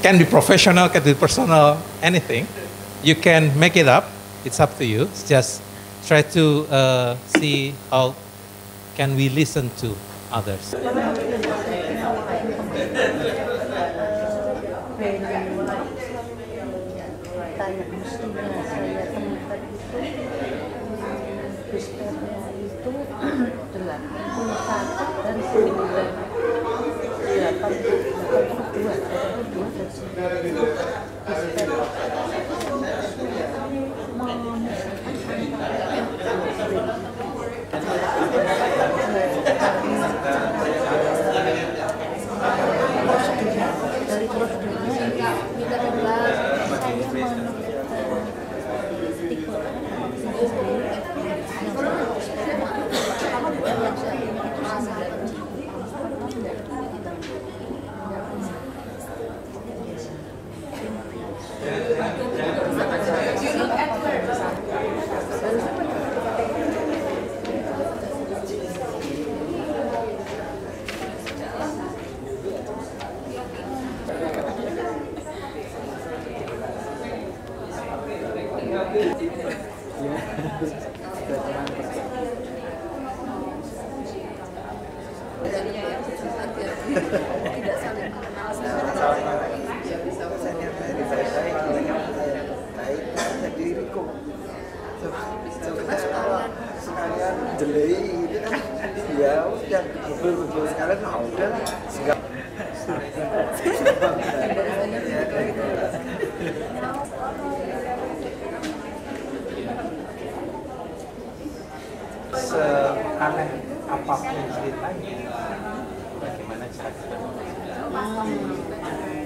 can be professional, can be personal, anything. You can make it up. It's up to you. Just try to see how can we listen to others. Tidak saling mengenal sekalian jelei gitu kan, ya udah betul sekalian, nah udah segala seaneh apapun ceritanya, bagaimana cara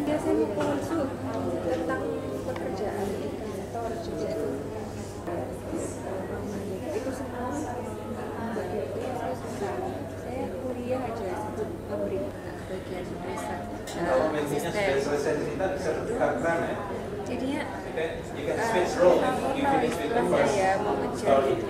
biasanya konsul tentang pekerjaan di kantor juga itu semua saya kuliah aja memberi bagian riset jadinya kalau saya mau ngejar gitu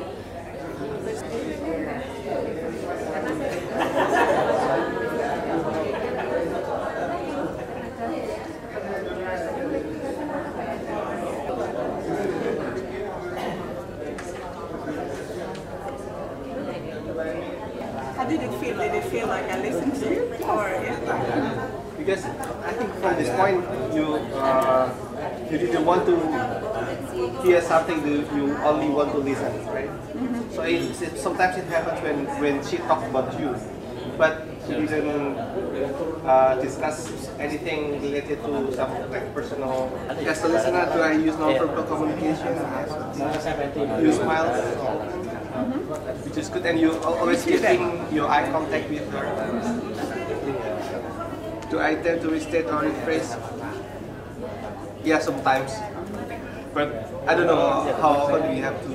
How did it feel? Did it feel like I listened to you, or yeah? Because I think from this point you didn't want to hear something, you only want to listen, right? So sometimes it happens when she talks about you, but she didn't discuss anything related to some like personal. As a listener, do I use non-verbal communication? You smile, which is good, and you always keeping your eye contact with her. Do I tend to restate or rephrase? Yeah, sometimes. But I don't know how often we have to.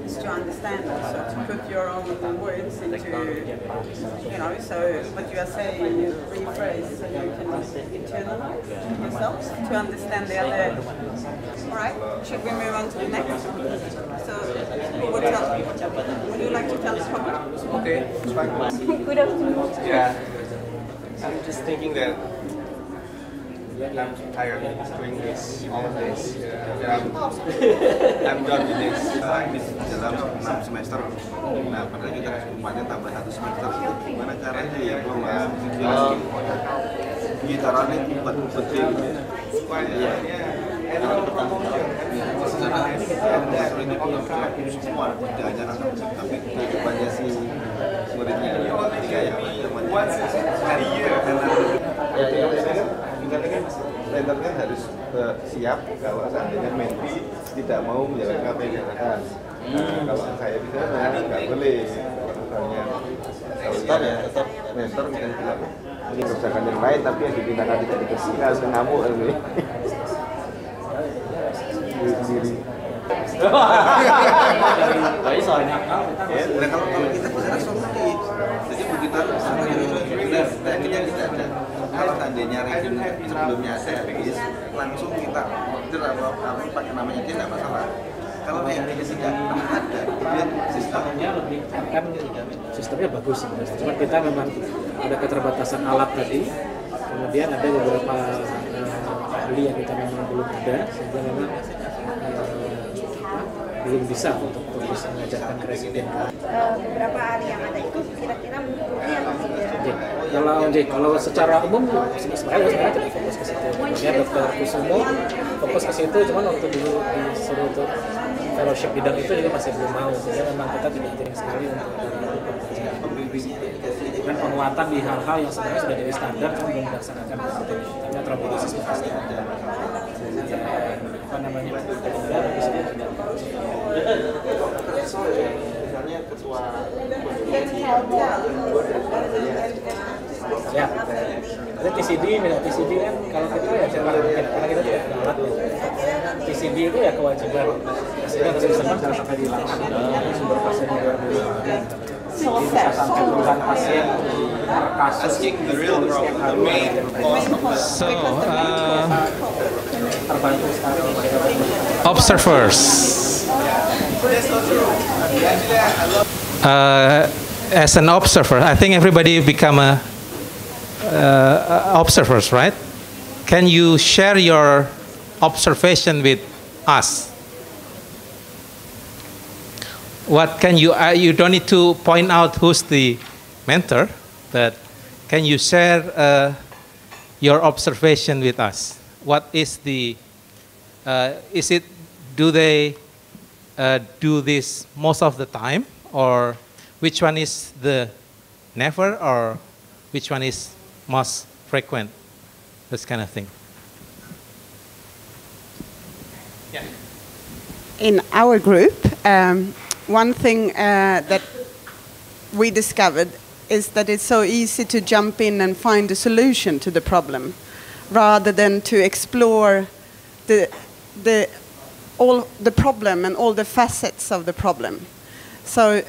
Just to understand, also to put your own words into, you know, so what you are saying, you rephrase so you can internalize yourself to understand the other. All right, should we move on to the next? So, would you like to tell us what? Okay, it's fine. good afternoon. Yeah, I'm just thinking that I'm tired of doing this all of this. I'm done with this. Dalam 6 semester, nah padahal kita kesempatan tambah 1 semester. Gimana caranya ya gue nggak jelasin? Gitarannya penting supaya enak bertanggung jawab. Secara ini semua tidak hanya anak tapi kehidupannya si muridnya ketika yang mentor kan harus siap kalau seandainya mentee tidak mau menjalankan apa yang dilakukan. Kalau saya bisa, nggak boleh. Misalnya kalau ya tetap mentor mungkin bilang ini kerjakan yang lain, tapi yang dipindahkan tidak dikasihkan ngamuk ini. Sendiri. Baik soalnya. Nah kalau kita bicara solusi, jadi begitu akhirnya kita ada. Kalau seandainya reading sebelumnya saya habis, langsung kita order apa pakai namanya dia tidak masalah. Kalau yang ini tidak pernah ada, dia sistemnya lebih kan sistemnya bagus sebenarnya. Cuma kita memang ada keterbatasan alat tadi, Kemudian ada beberapa ahli yang kita memang belum ada, sehingga memang belum bisa untuk bisa mengajarkan ke residen. Beberapa ahli yang ada itu kira-kira menurutnya apa sih? Kalau secara umum sebenarnya tidak fokus ke situ. Ya, Dr. Kusumo fokus ke situ, cuman waktu dulu disuruh untuk fellowship bidang itu juga masih belum mau, sehingga memang kita tidak penting sekali untuk dan penguatan di hal-hal yang sebenarnya sudah jadi standar, cuma belum dilaksanakan. Tapi antropodosis pasti ada. Apa namanya? Misalnya ketua ya, ada TCD, kan kalau kita ya karena kita tidak ada alat. TCD itu ya kewajiban presiden harus bisa sampai di lapangan sumber pasien di luar bisa sampai puluhan pasien per kasus. So, terbantu sekali observers. As an observer, I think everybody become observers, right? Can you share your observation with us? What can you? You don't need to point out who's the mentor, but can you share your observation with us? What is the? Is it? Do they do this most of the time, or which one is the never, or which one is most frequent? This kind of thing. Yeah. In our group, one thing that we discovered is that it's so easy to jump in and find a solution to the problem, rather than to explore all the problem and all the facets of the problem. So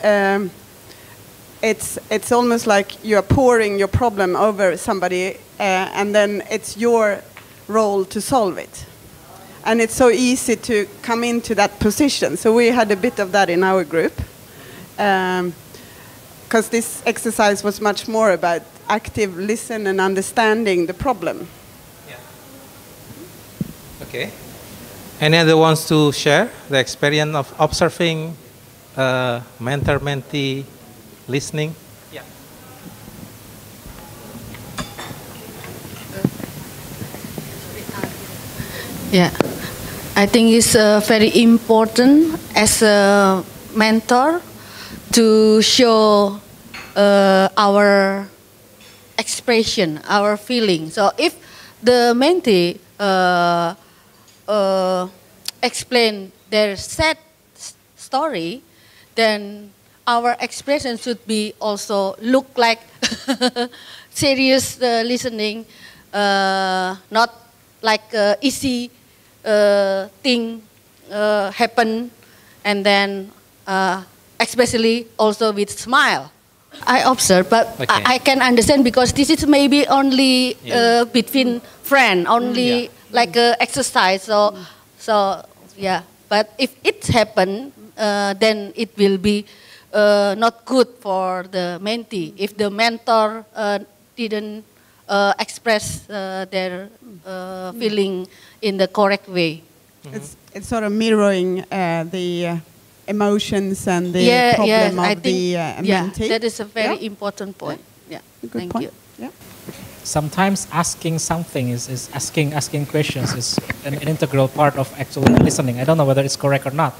it's almost like you're pouring your problem over somebody, and then it's your role to solve it. And it's so easy to come into that position. So we had a bit of that in our group, because this exercise was much more about active listen and understanding the problem. Yeah. Okay. Any other wants to share the experience of observing, mentor-mentee listening? Yeah. Yeah, I think it's very important as a mentor to show our expression, our feeling. So if the mentee explain their sad story, then our expression should be also look like serious listening, not like easy thing happen, and then especially also with smile. I observe, but okay. I can understand, because this is maybe only between friends, only like exercise. So yeah. But if it happen, then it will be not good for the mentee if the mentor didn't express their feeling in the correct way. It's sort of mirroring the emotions and the problem of the mentee. That is a very important point. Yeah, good point. Yeah. Sometimes asking something is asking questions is an integral part of actually listening. I don't know whether it's correct or not,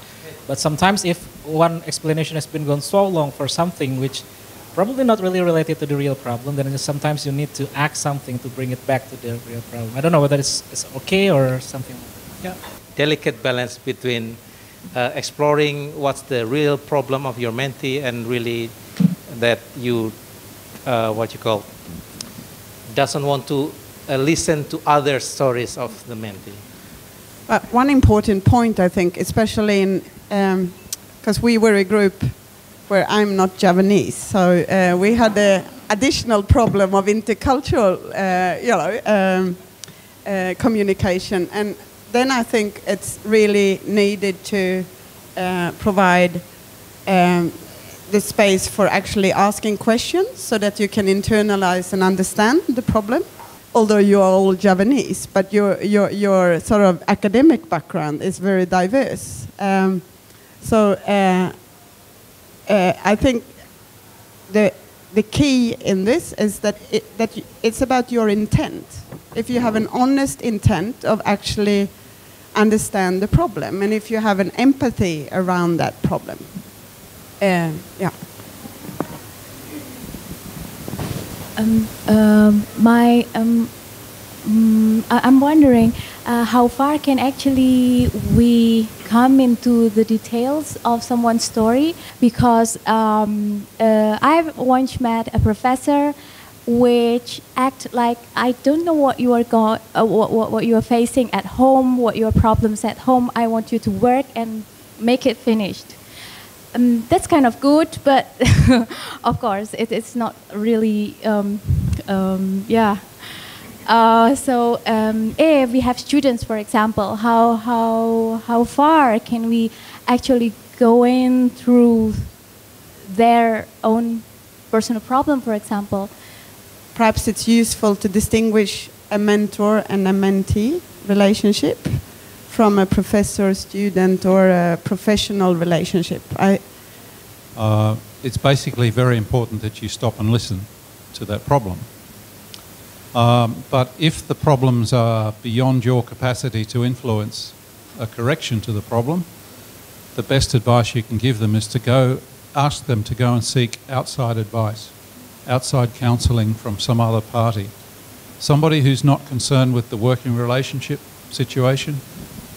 but sometimes if one explanation has been gone so long for something which probably not really related to the real problem, then sometimes you need to ask something to bring it back to the real problem. I don't know whether it's okay or something. Yeah. Delicate balance between exploring what's the real problem of your mentee and really that you doesn't want to listen to other stories of the mentee. One important point, I think, especially in because we were a group where I'm not Javanese, so we had the additional problem of intercultural, communication, and then I think it's really needed to provide the space for actually asking questions so that you can internalize and understand the problem. although you are all Javanese, but your sort of academic background is very diverse. I think the key in this is that it's about your intent. If you have an honest intent of actually understand the problem, and if you have an empathy around that problem. Yeah. I'm wondering how far can actually we come into the details of someone's story, because I've once met a professor which act like I don't know what you are what you are facing at home, what your problems at home. I want you to work and make it finished. That's kind of good, but of course it's not really yeah. If we have students, for example, how far can we actually go in through their own personal problem, for example? Perhaps it's useful to distinguish a mentor and a mentee relationship from a professor-student or a professional relationship. It's basically very important that you stop and listen to that problem. But if the problems are beyond your capacity to influence a correction to the problem, the best advice you can give them is to ask them to go and seek outside advice, outside counselling from some other party. Somebody who's not concerned with the working relationship situation.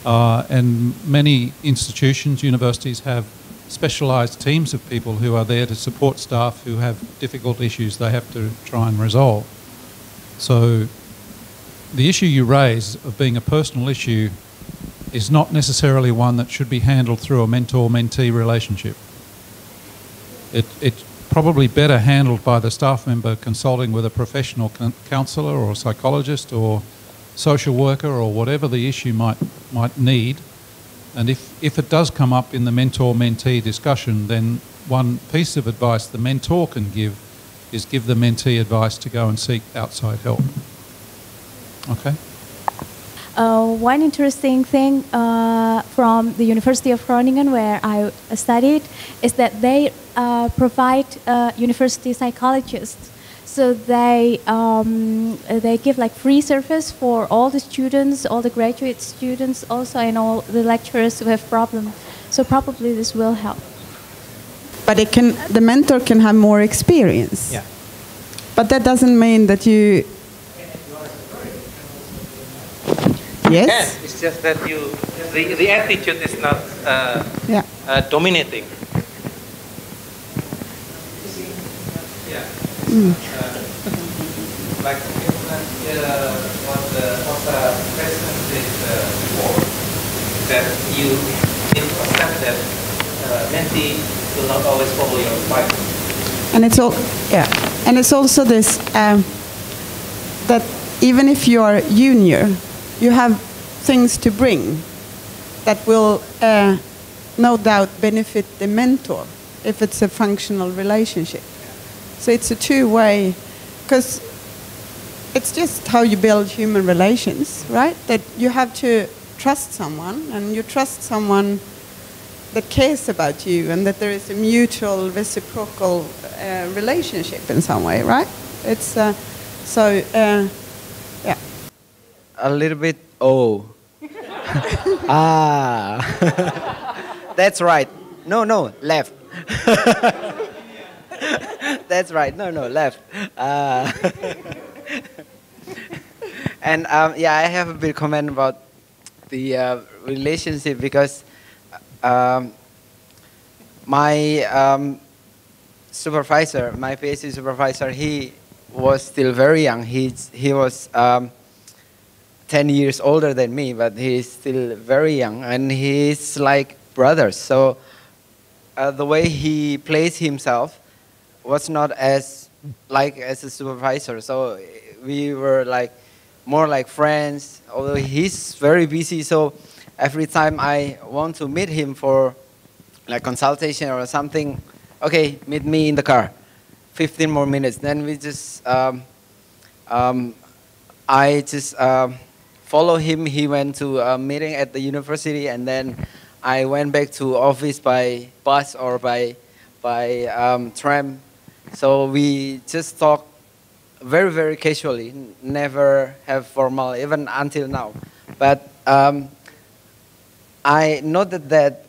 And many institutions, universities have specialised teams of people who are there to support staff who have difficult issues they have to try and resolve. So the issue you raise of being a personal issue is not necessarily one that should be handled through a mentor-mentee relationship. It's probably better handled by the staff member consulting with a professional counsellor or psychologist or social worker or whatever the issue might need. And if it does come up in the mentor-mentee discussion, then one piece of advice the mentor can give is give the mentee advice to go and seek outside help. Okay? One interesting thing from the University of Groningen, where I studied, is that they provide university psychologists. So they give like free service for all the students, all the graduate students also, and all the lecturers who have problems. So probably this will help. But the mentor can have more experience. Yeah. But that doesn't mean that you... Yes? Yes, it's just that the attitude is not dominating. Yeah. Like what the president did before, that you need to accept that mentee will not always follow your advice. And it's also this that even if you are junior, you have things to bring that will no doubt benefit the mentor if it's a functional relationship. So it's a two-way, because it's just how you build human relations, right? That you have to trust someone, and you trust someone that cares about you, and that there is a mutual, reciprocal relationship in some way, right? It's yeah. A little bit. Oh. Ah. That's right. No, left. That's right. No, left. And yeah, I have a bit comment about the relationship, because my supervisor, my PhD supervisor, he was still very young. He was 10 years older than me, but he's still very young, and he's like brothers. So the way he plays himself was not as a supervisor. So we were like more like friends, although he's very busy. So every time I want to meet him for like consultation or something, okay, meet me in the car, 15 more minutes. Then we just I just follow him. He went to a meeting at the university, and then I went back to office by bus or by tram. So we just talk very, very casually, never have formal, even until now. But I noted that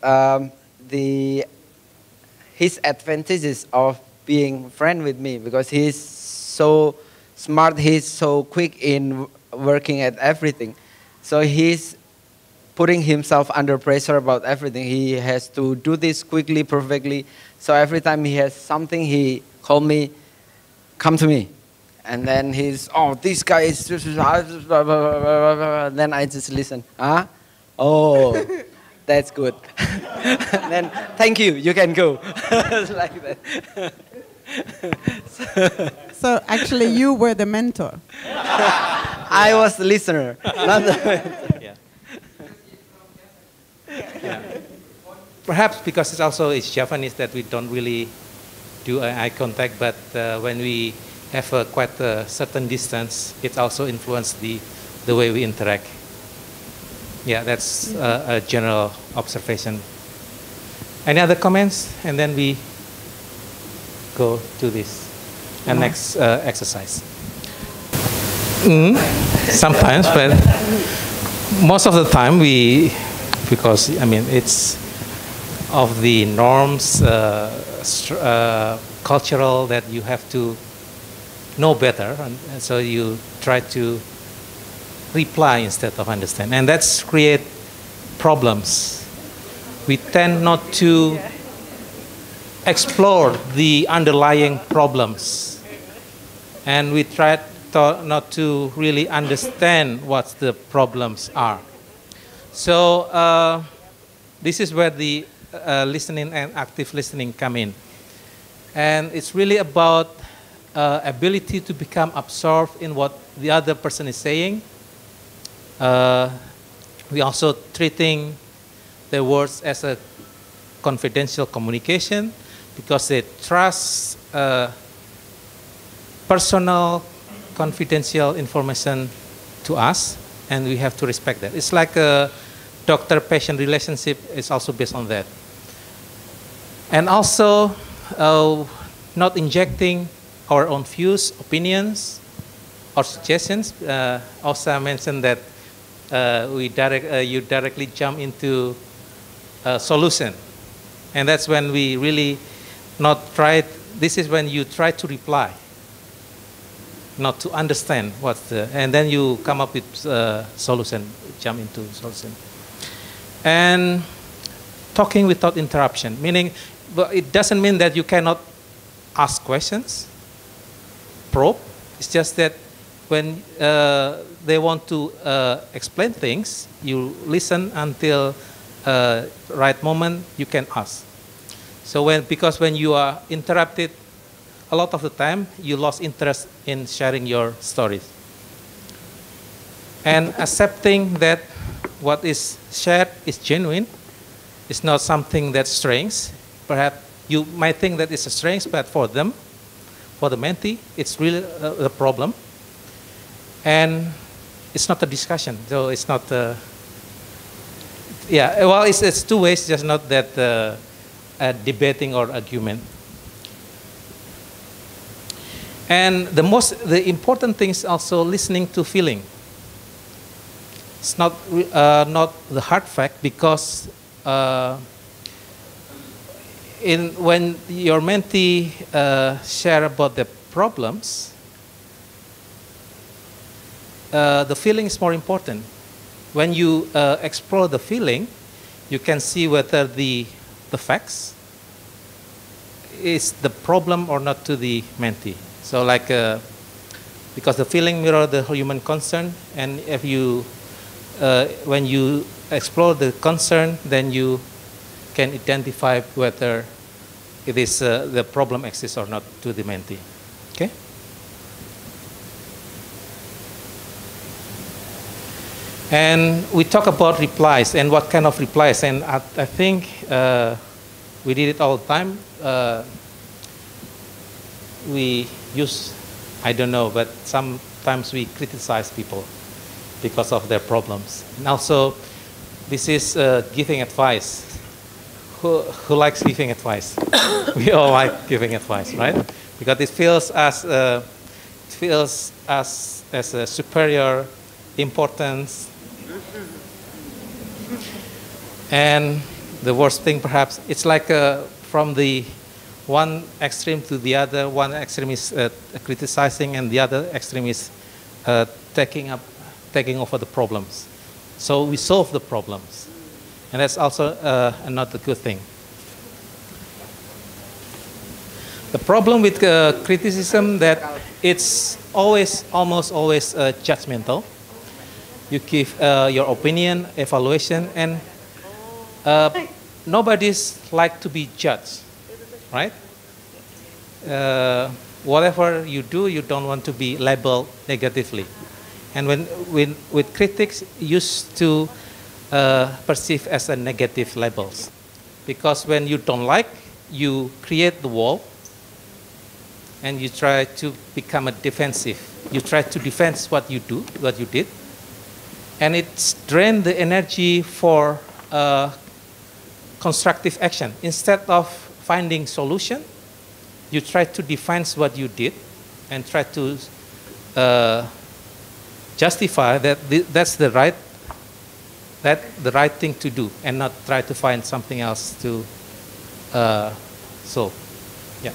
his advantages of being friend with me, because he's so smart, he's so quick in working at everything. So he's putting himself under pressure about everything. He has to do this quickly, perfectly. So every time he has something, he call me, come to me. And then he's, oh, this guy is, then I just listen. Huh? Oh, that's good. Then, thank you, you can go. Like that. So actually, you were the mentor. I was the listener, not the mentor. Yeah. Yeah. Perhaps because it's Japanese that we don't really do eye contact, but when we have quite a certain distance, it also influences the way we interact. Yeah, that's a general observation. Any other comments? And then we go to this next exercise. Sometimes, but most of the time because I mean it's of the norms, cultural, that you have to know better, and so you try to reply instead of understand, and that's create problems. We tend not to explore the underlying problems, and we try not to really understand what the problems are. So this is where the listening and active listening come in, and it's really about ability to become absorbed in what the other person is saying. We also treating the words as a confidential communication, because they trust personal confidential information to us, and we have to respect that. It's like a doctor-patient relationship is also based on that. And also not injecting our own views, opinions, or suggestions. Also mentioned that you directly jump into a solution. And that's when we really this is when you try to reply, not to understand and then you come up with solution, jump into solution. And talking without interruption, meaning, but it doesn't mean that you cannot ask questions, probe. It's just that when they want to explain things, you listen until right moment you can ask. So because when you are interrupted, a lot of the time you lost interest in sharing your stories. And accepting that what is shared is genuine, it's not something that's strange. Perhaps you might think that it's a strange, but for them, for the mentee, it's really a problem. And it's not a discussion, so it's not yeah, well, it's two ways, just not that debating or argument. And the important thing is also listening to feeling. It's not the hard fact, because when your mentee share about the problems, the feeling is more important. When you explore the feeling, you can see whether the facts is the problem or not to the mentee. So like, because the feeling mirror the human concern, and if you, when you explore the concern, then you can identify whether it is the problem exists or not to the mentee. Okay. And we talk about replies and what kind of replies, and I think we did it all the time. We use, I don't know, but some sometimes we criticize people because of their problems. And also, this is giving advice. Who likes giving advice? We all like giving advice, right? Because it feels as a superior importance. And the worst thing, perhaps, it's like from the one extreme to the other. One extreme is criticizing, and the other extreme is taking over the problems. So we solve the problems, and that's also not a good thing. The problem with criticism that it's almost always judgmental. You give your opinion, evaluation, and nobody's like to be judged, right? Whatever you do, you don't want to be labeled negatively. And when with critics used to perceive as a negative labels, because when you don't like, you create the wall, and you try to become a defensive. You try to defend what you do, what you did, and it's drained the energy for constructive action. Instead of finding solution, you try to define what you did and try to justify that that's the right thing to do, and not try to find something else to solve. Yeah.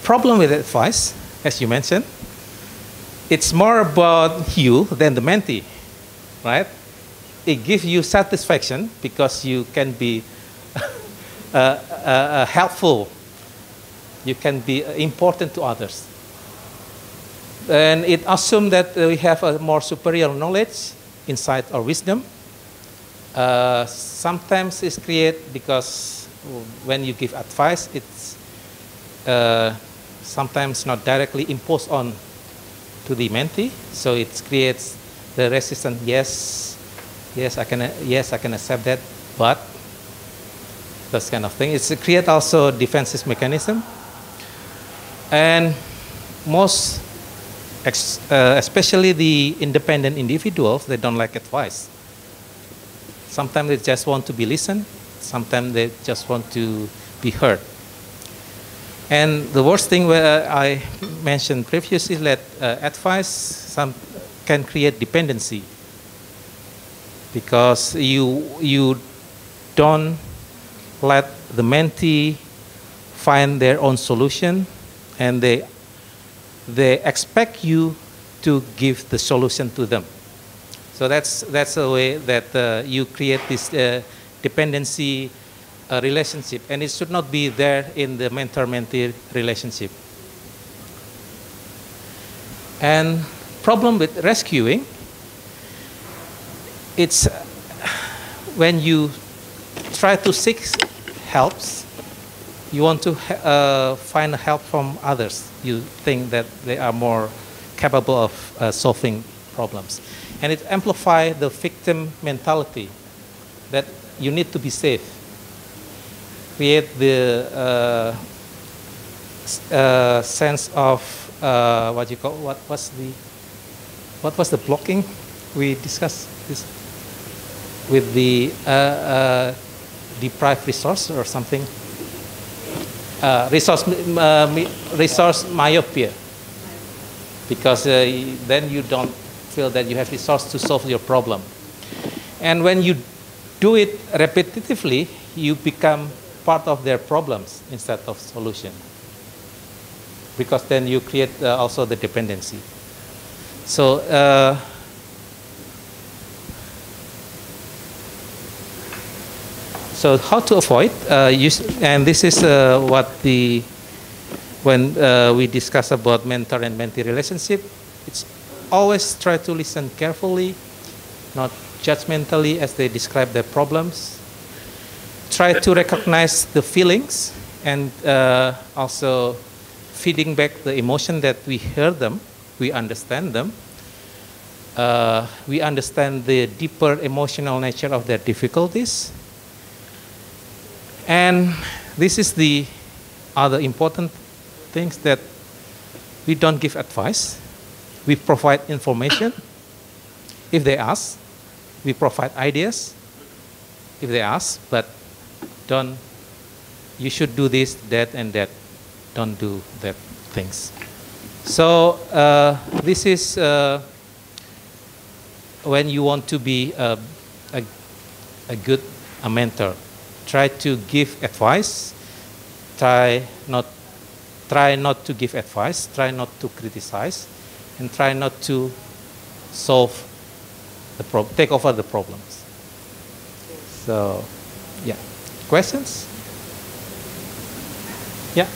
Problem with advice, as you mentioned, it's more about you than the mentee, right? It gives you satisfaction because you can be helpful. You can be important to others. And it assumes that we have a more superior knowledge, insight, or wisdom. Sometimes it's created because when you give advice, it's sometimes not directly imposed on to the mentee, so it creates the resistance. Yes, I can accept that, but this kind of thing. It's create also defensive mechanism, and most, especially the independent individuals, they don't like advice. Sometimes they just want to be listened. Sometimes they just want to be heard. And the worst thing where I mentioned previously is that advice can create dependency, because you don't let the mentee find their own solution, and they expect you to give the solution to them. So that's a way that you create this dependency relationship, and it should not be there in the mentor-mentee relationship. And problem with rescuing, it's when you try to seek helps, you want to find help from others. You think that they are more capable of solving problems. And it amplifies the victim mentality, that you need to be safe. Create the sense of what you call, what was the blocking we discussed this with the deprived resource or something, resource myopia, because then you don't feel that you have resource to solve your problem. And when you do it repetitively, you become part of their problems instead of solution, because then you create also the dependency. So so how to avoid and this is when we discuss about mentor and mentee relationship, it's always try to listen carefully, not judgmentally as they describe their problems. Try to recognize the feelings, and also feeding back the emotion that we hear them, we understand them. We understand the deeper emotional nature of their difficulties. And this is the other important things, that We don't give advice. We provide information. If they ask, we provide ideas. If they ask, but you should do this, that, and that. Don't do that things. So this is when you want to be a good mentor. Try to give advice. Try not to give advice. Try not to criticize, and try not to solve the problem. Take over the problems. So, yeah. Questions? Yeah.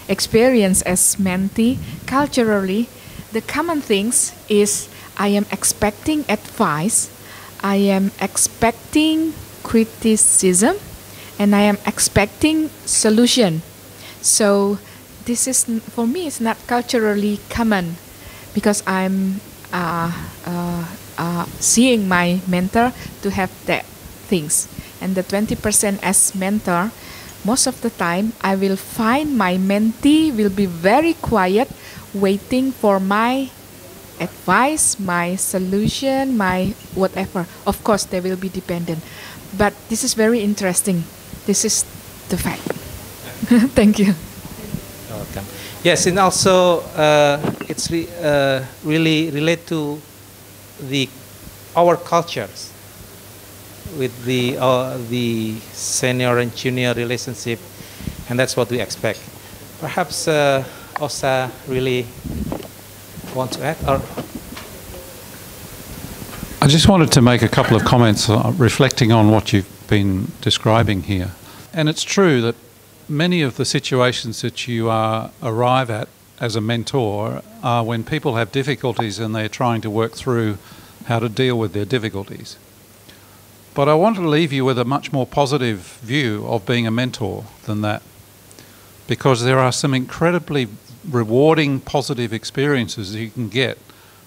Experience as mentee, culturally, the common things is I am expecting advice, I am expecting criticism, and I am expecting solution. So this is, for me, it's not culturally common because I'm seeing my mentor to have that things. And the 20% as mentor, most of the time I will find my mentee will be very quiet, waiting for my advice, my solution, my whatever. Of course, they will be dependent. But this is very interesting. This is the fact. Thank you. Welcome. Yes, and also it's really relate to our cultures with the senior and junior relationship, and that's what we expect. Perhaps Osa really want to add, or I just wanted to make a couple of comments reflecting on what you've been describing here. And it's true that many of the situations that you arrive at as a mentor are when people have difficulties and they're trying to work through how to deal with their difficulties. But I want to leave you with a much more positive view of being a mentor than that, because there are some incredibly rewarding positive experiences you can get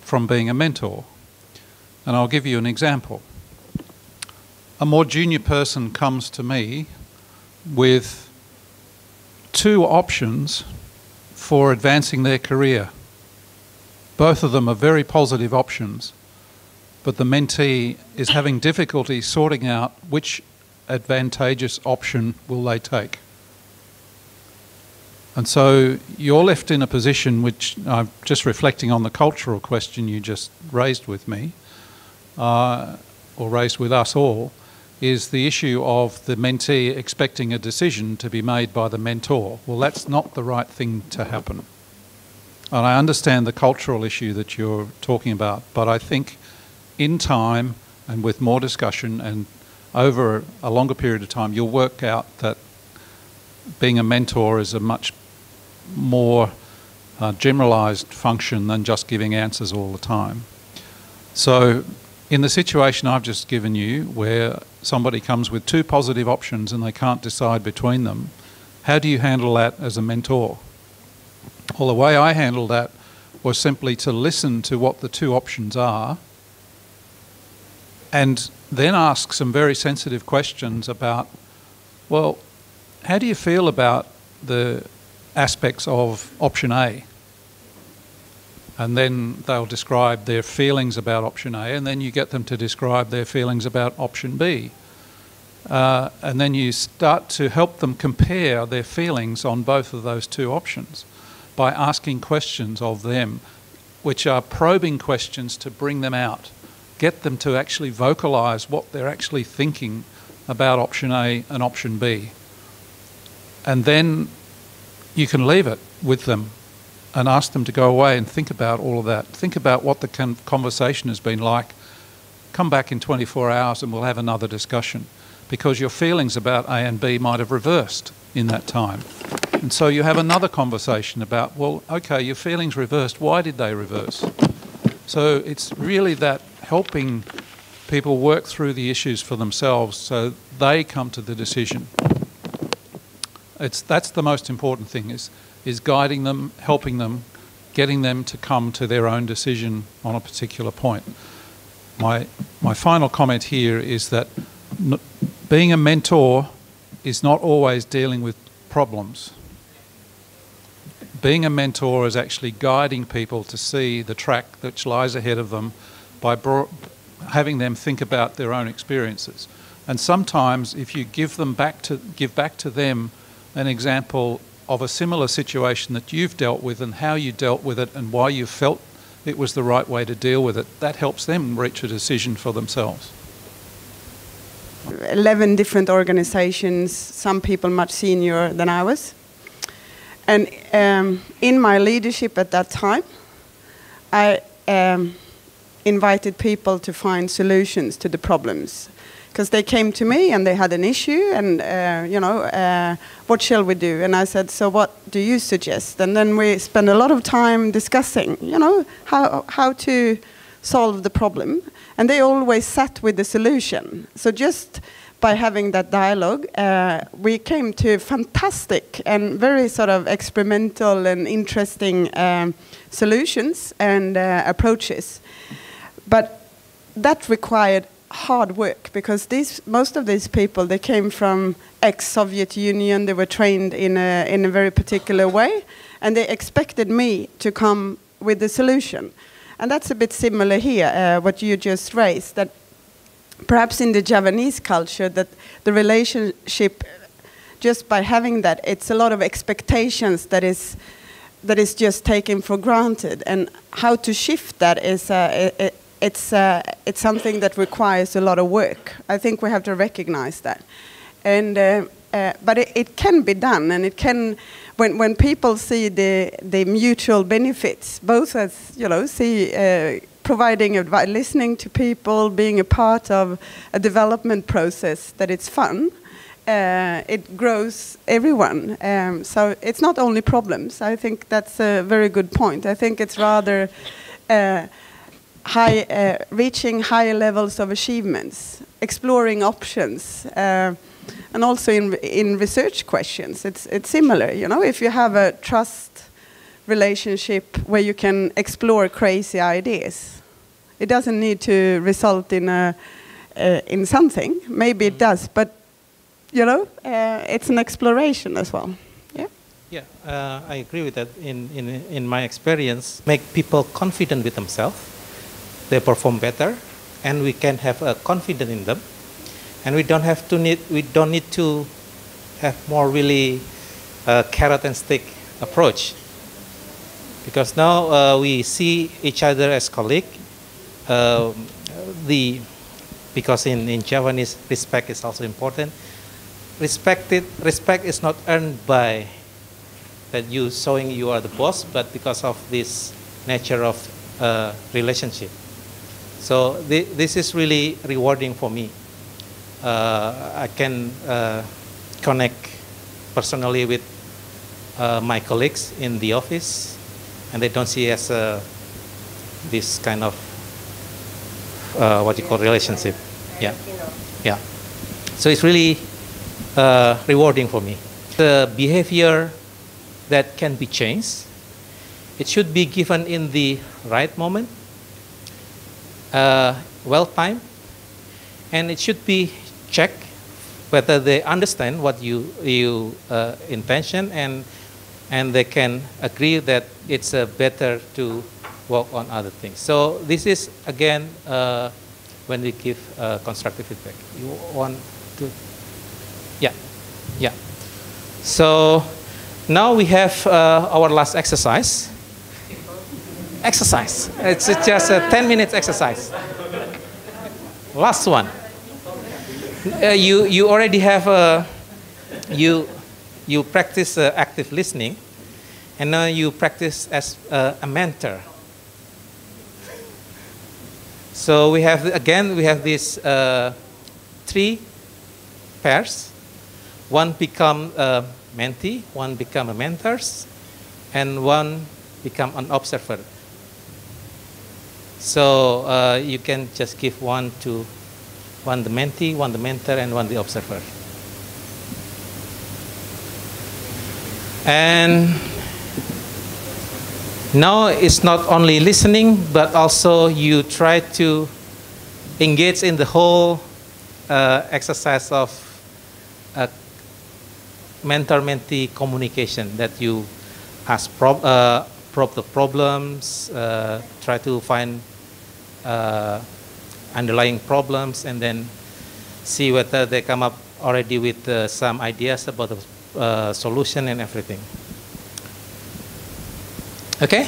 from being a mentor. And I'll give you an example. A more junior person comes to me with 2 options for advancing their career. Both of them are very positive options, but the mentee is having difficulty sorting out which advantageous option will they take. And so you're left in a position which, I'm just reflecting on the cultural question you just raised with me, or raised with us all, is the issue of the mentee expecting a decision to be made by the mentor. Well, that's not the right thing to happen. And I understand the cultural issue that you're talking about, but I think in time and with more discussion and over a longer period of time, you'll work out that being a mentor is a much more generalized function than just giving answers all the time. So in the situation I've just given you, where somebody comes with 2 positive options and they can't decide between them, how do you handle that as a mentor? Well, the way I handled that was simply to listen to what the 2 options are and then ask some very sensitive questions about, well, how do you feel about the aspects of option A? And then they'll describe their feelings about option A, and then you get them to describe their feelings about option B. And then you start to help them compare their feelings on both of those 2 options by asking questions of them, which are probing questions to bring them out, get them to actually vocalize what they're actually thinking about option A and option B. And then you can leave it with them and ask them to go away and think about all of that. Think about what the conversation has been like. Come back in 24 hours and we'll have another discussion, because your feelings about A and B might have reversed in that time. And so you have another conversation about, well, okay, your feelings reversed. Why did they reverse? So it's really that helping people work through the issues for themselves so they come to the decision. That's the most important thing, is guiding them, helping them, getting them to come to their own decision on a particular point. My final comment here is that being a mentor is not always dealing with problems. being a mentor is actually guiding people to see the track which lies ahead of them by having them think about their own experiences. And sometimes if you give back to them an example of a similar situation that you've dealt with and how you dealt with it and why you felt it was the right way to deal with it, that helps them reach a decision for themselves. 11 different organizations, some people much senior than I was. And in my leadership at that time, I invited people to find solutions to the problems. Because they came to me and they had an issue and, what shall we do? And I said, so what do you suggest? And then we spent a lot of time discussing, how to solve the problem. And they always sat with the solution. So just by having that dialogue, we came to fantastic and very sort of experimental and interesting solutions and approaches. But that required hard work because most of these people, they came from ex-Soviet Union. They were trained in a very particular way, and they expected me to come with the solution. And that's a bit similar here, what you just raised, that perhaps in the Javanese culture, that the relationship, just by having that, it's a lot of expectations that is just taken for granted, and how to shift that is it's something that requires a lot of work. I think we have to recognize that. And but it can be done, and it can, when people see the mutual benefits, both as providing advice, listening to people, being a part of a development process, that it's fun. It grows everyone. So it's not only problems. I think that's a very good point. I think it's rather reaching higher levels of achievements, exploring options, and also in research questions. It's similar. If you have a trust relationship where you can explore crazy ideas, it doesn't need to result in something. Maybe it does, but it's an exploration as well. Yeah, I agree with that. In my experience, make people confident with themselves. They perform better, and we can have a confidence in them, and we don't need to have more really carrot and stick approach, because now we see each other as colleagues. Because in Javanese, respect is also important. Respect is not earned by that you showing you are the boss, but because of this nature of relationship. So this is really rewarding for me. I can connect personally with my colleagues in the office, and they don't see as this kind of what you call relationship. Yeah. So it's really rewarding for me. The behavior that can be changed, it should be given in the right moment, well timed, and it should be checked whether they understand what you intention, and they can agree that it's better to work on other things. So this is again when we give constructive feedback. You want to? Yeah. So now we have our last exercise. It's just a 10-minute exercise. Last one. You already have you practice active listening, and now you practice as a mentor. So we have these 3 pairs. One become a mentee, one become a mentors, and one become an observer. So you can just give one the mentee, one the mentor, and one the observer. And now it's not only listening, but also you try to engage in the whole exercise of mentor-mentee communication, that you probe the problems, try to find underlying problems, and then see whether they come up already with some ideas about the solution and everything. Okay?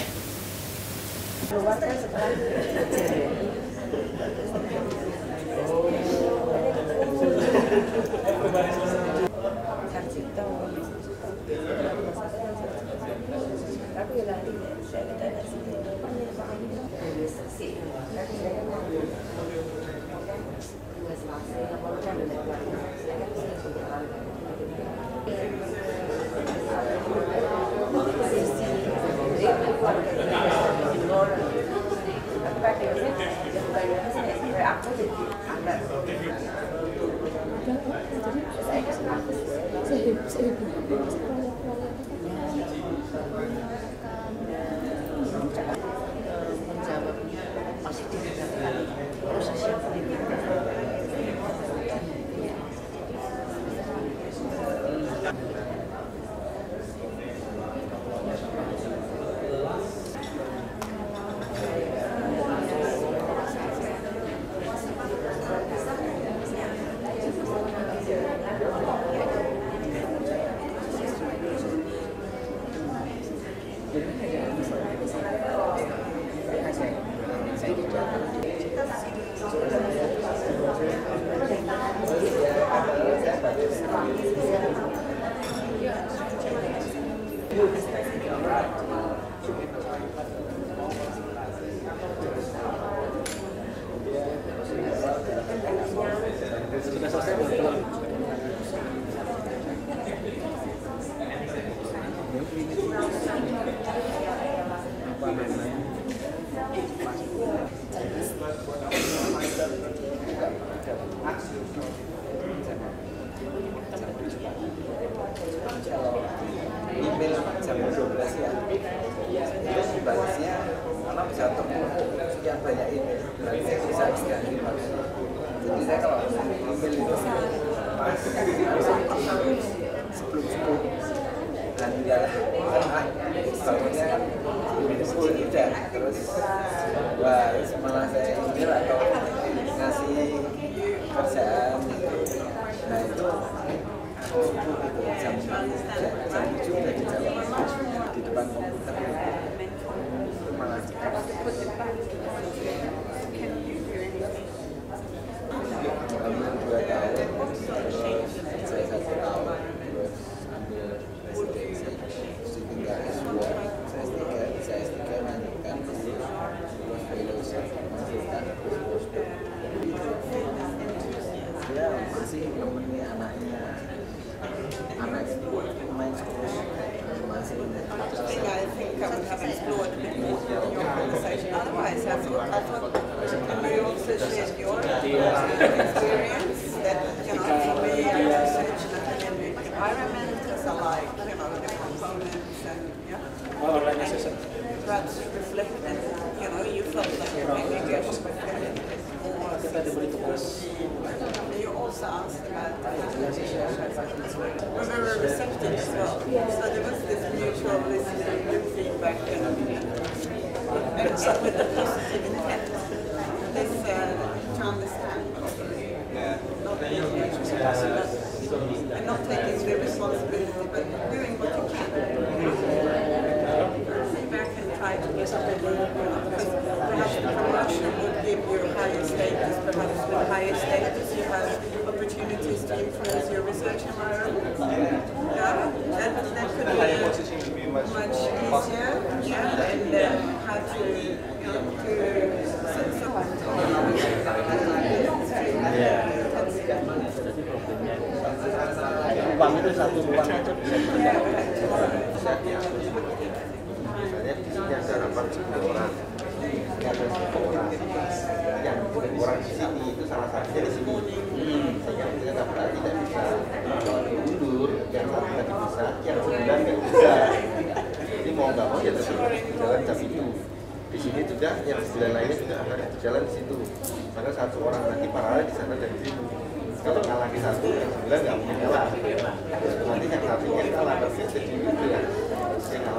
Email jam 12 ya, terus dibalasnya karena bisa ketemu sekian banyak email, berarti saya bisa istirahat. Jadi saya kalau email itu pas sebelum subuh dan enggak bangunnya sebelum udah terus malah saya email atau ngasih kerjaan gitu. Nah itu subuh itu jam 7 udah dijawab di depan komputer itu malah cepat. Ambil 2 tahun, saya 1 tahun, terus ambil residensi, tinggal S2, saya S3 lanjutkan, terus fellowship, lanjutkan, terus postdoc. Dia masih nemeni anaknya, anak main sekolah masih. I think I would have explored a bit more in your conversation. Otherwise, I thought you also shared your experience that, for me, I research in academic environment because I like, the components and, but reflected, you felt like maybe you should you also asked about we're very receptive as well. So there was this mutual listening, good feedback, and with the positive intent. This to understand, and not taking the responsibility, but doing what you can. Feedback and try to get up because perhaps promotion would give you a higher status, perhaps with higher status you have opportunities to influence your research environment. That could be much easier, and how to set someone Ruang itu satu ruang aja bisa misalnya di sini ada rapat 10 orang, ini ada 10 orang, yang 10 orang di sini itu salah satunya di sini, sehingga kita tidak bisa kalau diundur, yang satu tadi bisa, yang 9 nggak bisa. Jadi mau nggak mau ya tetap harus berjalan jam itu. Di sini juga yang 9 lainnya juga harus berjalan di situ, karena satu orang lagi paralel di sana dan di situ. Kalau nggak lagi satu, yang 9 nggak mungkin kalah. Nanti yang satunya kalah, tapi jadi gitu ya.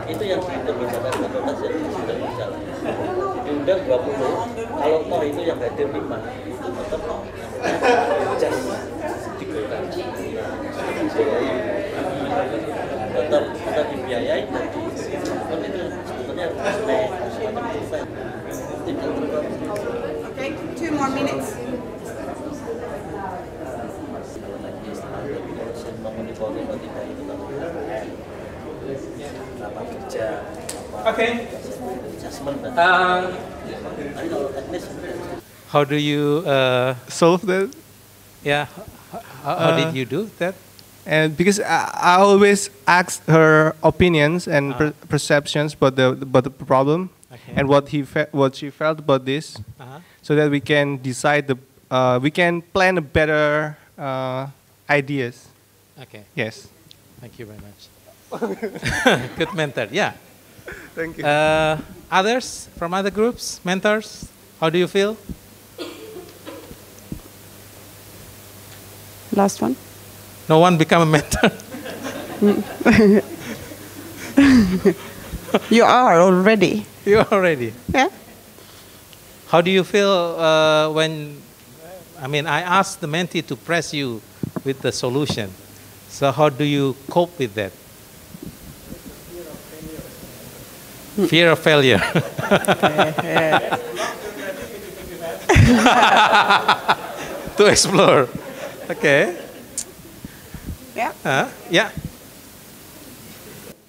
Itu yang dibicarakan fakultas yang sudah berjalan. Diundang 20, kalau toh itu yang hadir 5, itu tetap jas digunakan. Tetap kita dibiayai dan kan itu sebetulnya semacam event. Okay, 2 more minutes. Okay. How do you solve that? Yeah. How did you do that? And because I always ask her opinions and perceptions about the problem, and what she felt about this, so that we can decide we can plan a better ideas. Okay. Yes. Thank you very much. Good mentor. Yeah. Thank you. Others from other groups, mentors, how do you feel? Last one. No one become a mentor. You are already. You are already. Yeah. How do you feel when, I mean, I asked the mentee to press you with the solution. So how do you cope with that? Fear of failure. To explore. Okay. Yeah. Yeah.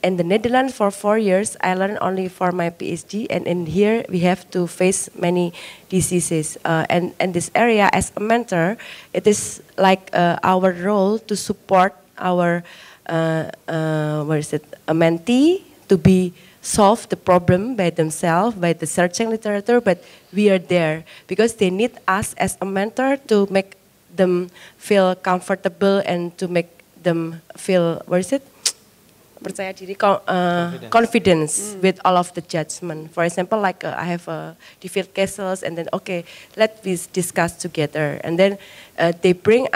In the Netherlands for 4 years, I learned only for my PhD, and in here we have to face many diseases. And in this area, as a mentor, it is like our role to support our a mentee to be solve the problem by themselves, by the searching literature, but we are there because they need us as a mentor to make them feel comfortable and to make them feel, percaya diri, confidence with all of the judgment. For example, like I have difficult cases, and then okay, let's discuss together. And then they bring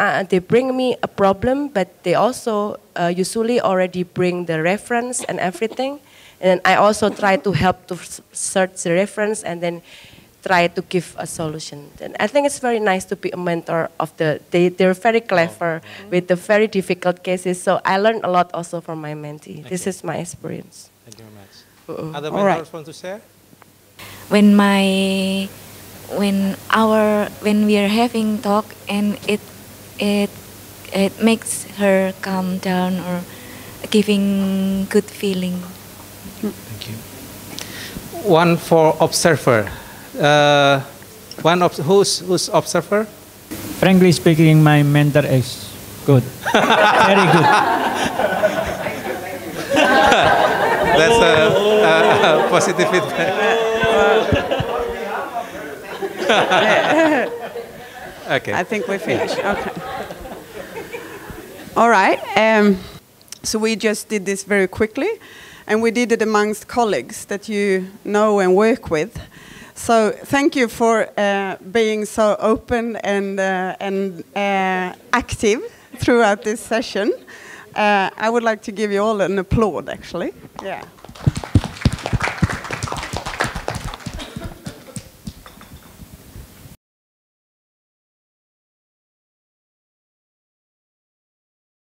me a problem, but they also usually already bring the reference and everything. And I also try to help to search the reference and then try to give a solution. And I think it's very nice to be a mentor of they're very clever with the very difficult cases. So I learned a lot also from my mentee. Okay. This is my experience. Thank you very much. Other mentors want to share? When we are having talk and it makes her calm down or giving good feeling. Thank you. One for observer. Who's observer? Frankly speaking, my mentor is good. Very good. That's a positive feedback. Okay. I think we finished. Okay. All right. So we just did this very quickly, and we did it amongst colleagues that you know and work with. So thank you for being so open and active throughout this session. I would like to give you all an applaud, actually. Yeah.